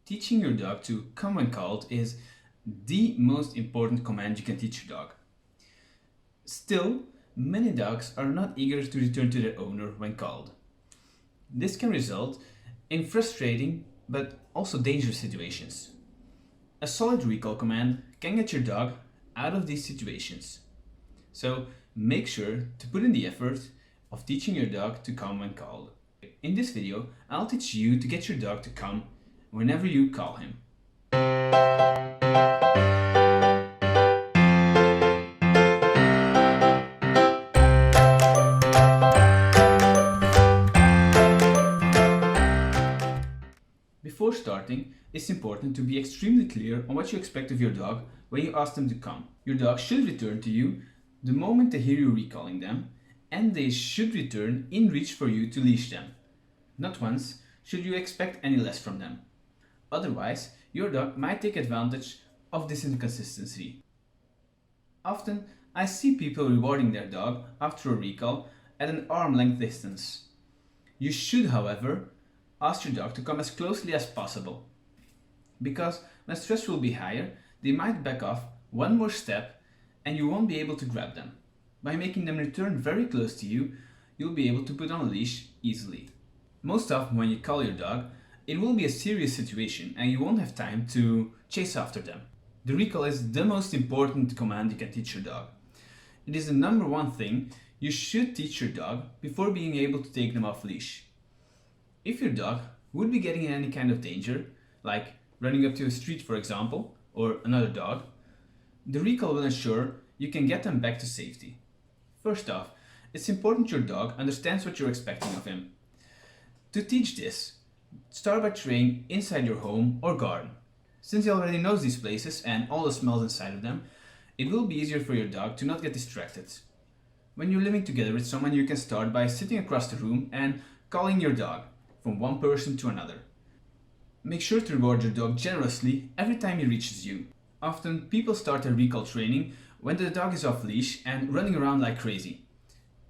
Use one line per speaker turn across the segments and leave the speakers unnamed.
Teaching your dog to come when called is the most important command you can teach your dog. Still, many dogs are not eager to return to their owner when called. This can result in frustrating but also dangerous situations. A solid recall command can get your dog out of these situations. So make sure to put in the effort of teaching your dog to come when called. In this video, I'll teach you to get your dog to come whenever you call him. Before starting, it's important to be extremely clear on what you expect of your dog when you ask them to come. Your dog should return to you the moment they hear you recalling them, and they should return in reach for you to leash them. Not once should you expect any less from them. Otherwise, your dog might take advantage of this inconsistency. Often, I see people rewarding their dog after a recall at an arm-length distance. You should, however, ask your dog to come as closely as possible. Because when stress will be higher, they might back off one more step and you won't be able to grab them. By making them return very close to you, you'll be able to put on a leash easily. Most often when you call your dog, it will be a serious situation and you won't have time to chase after them. The recall is the most important command you can teach your dog. It is the number one thing you should teach your dog before being able to take them off leash. If your dog would be getting in any kind of danger, like running up to a street for example, or another dog, the recall will ensure you can get them back to safety. First off, it's important your dog understands what you're expecting of him. To teach this, start by training inside your home or garden. Since he already knows these places and all the smells inside of them, it will be easier for your dog to not get distracted. When you're living together with someone, you can start by sitting across the room and calling your dog from one person to another. Make sure to reward your dog generously every time he reaches you. Often people start their recall training when the dog is off leash and running around like crazy.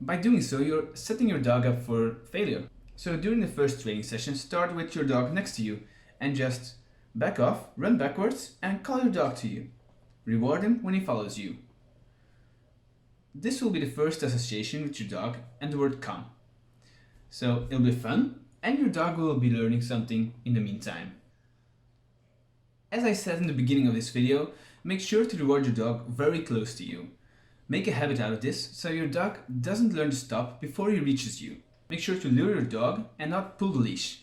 By doing so, you're setting your dog up for failure. So during the first training session, start with your dog next to you and just back off, run backwards and call your dog to you. Reward him when he follows you. This will be the first association with your dog and the word come. So it'll be fun and your dog will be learning something in the meantime. As I said in the beginning of this video, make sure to reward your dog very close to you. Make a habit out of this so your dog doesn't learn to stop before he reaches you. Make sure to lure your dog and not pull the leash.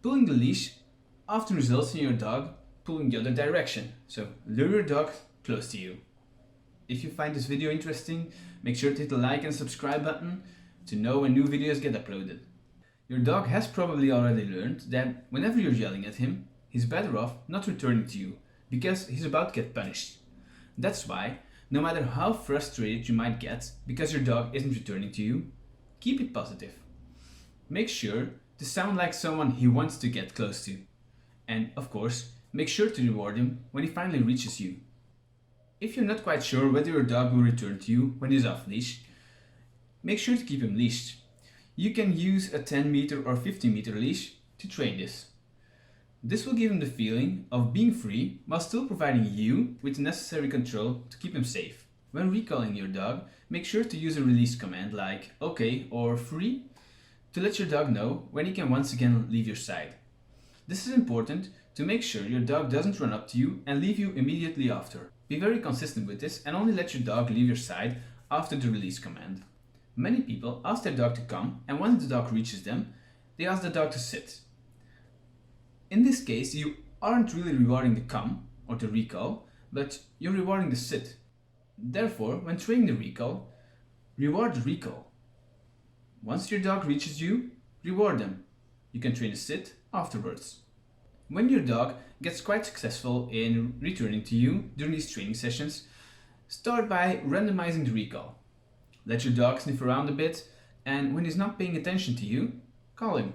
Pulling the leash often results in your dog pulling the other direction, so lure your dog close to you. If you find this video interesting, make sure to hit the like and subscribe button to know when new videos get uploaded. Your dog has probably already learned that whenever you're yelling at him, he's better off not returning to you because he's about to get punished. That's why, no matter how frustrated you might get because your dog isn't returning to you, keep it positive. Make sure to sound like someone he wants to get close to. And of course, make sure to reward him when he finally reaches you. If you're not quite sure whether your dog will return to you when he's off leash, make sure to keep him leashed. You can use a 10 meter or 50 meter leash to train this. This will give him the feeling of being free while still providing you with the necessary control to keep him safe. When recalling your dog, make sure to use a release command like OK or free to let your dog know when he can once again leave your side. This is important to make sure your dog doesn't run up to you and leave you immediately after. Be very consistent with this and only let your dog leave your side after the release command. Many people ask their dog to come and once the dog reaches them, they ask the dog to sit. In this case, you aren't really rewarding the come or the recall, but you're rewarding the sit. Therefore, when training the recall, reward the recall. Once your dog reaches you, reward them. You can train a sit afterwards. When your dog gets quite successful in returning to you during these training sessions, start by randomizing the recall. Let your dog sniff around a bit and when he's not paying attention to you, call him.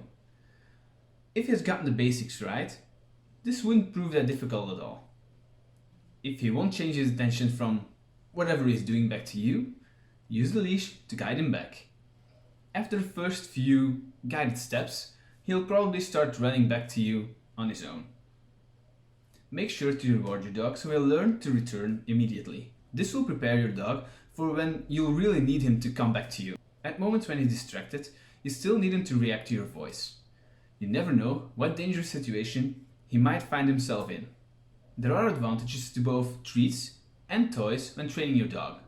If he has gotten the basics right, this wouldn't prove that difficult at all. If he won't change his attention from whatever he's doing back to you, use the leash to guide him back. After the first few guided steps, he'll probably start running back to you on his own. make sure to reward your dog so he'll learn to return immediately. This will prepare your dog for when you'll really need him to come back to you. At moments when he's distracted, you still need him to react to your voice. You never know what dangerous situation he might find himself in. There are advantages to both treats and toys when training your dog.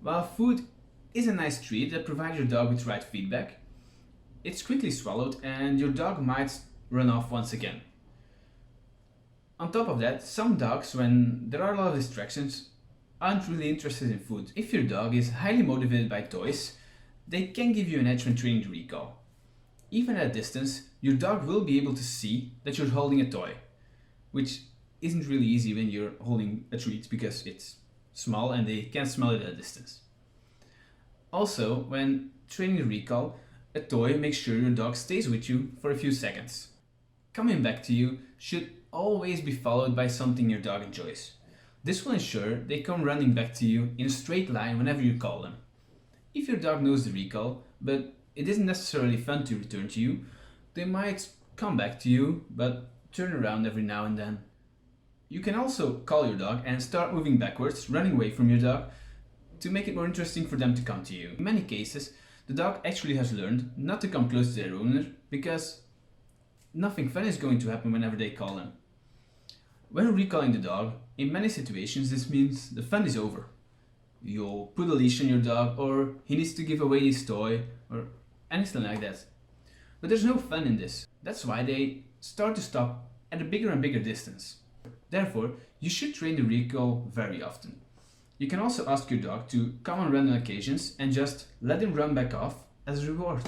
While food is a nice treat that provides your dog with right feedback, it's quickly swallowed and your dog might run off once again. On top of that, some dogs, when there are a lot of distractions, aren't really interested in food. If your dog is highly motivated by toys, they can give you an edge when training the recall. Even at a distance, your dog will be able to see that you're holding a toy, which isn't really easy when you're holding a treat because it's small and they can't smell it at a distance. Also, when training the recall, a toy makes sure your dog stays with you for a few seconds. Coming back to you should always be followed by something your dog enjoys. This will ensure they come running back to you in a straight line whenever you call them. If your dog knows the recall, but it isn't necessarily fun to return to you, they might come back to you, but turn around every now and then. You can also call your dog and start moving backwards, running away from your dog, to make it more interesting for them to come to you. In many cases, the dog actually has learned not to come close to their owner because nothing fun is going to happen whenever they call them. When recalling the dog, in many situations this means the fun is over. You'll put a leash on your dog, or he needs to give away his toy, or anything like that. But there's no fun in this. That's why they start to stop at a bigger and bigger distance. Therefore, you should train the recall very often. You can also ask your dog to come on random occasions and just let him run back off as a reward.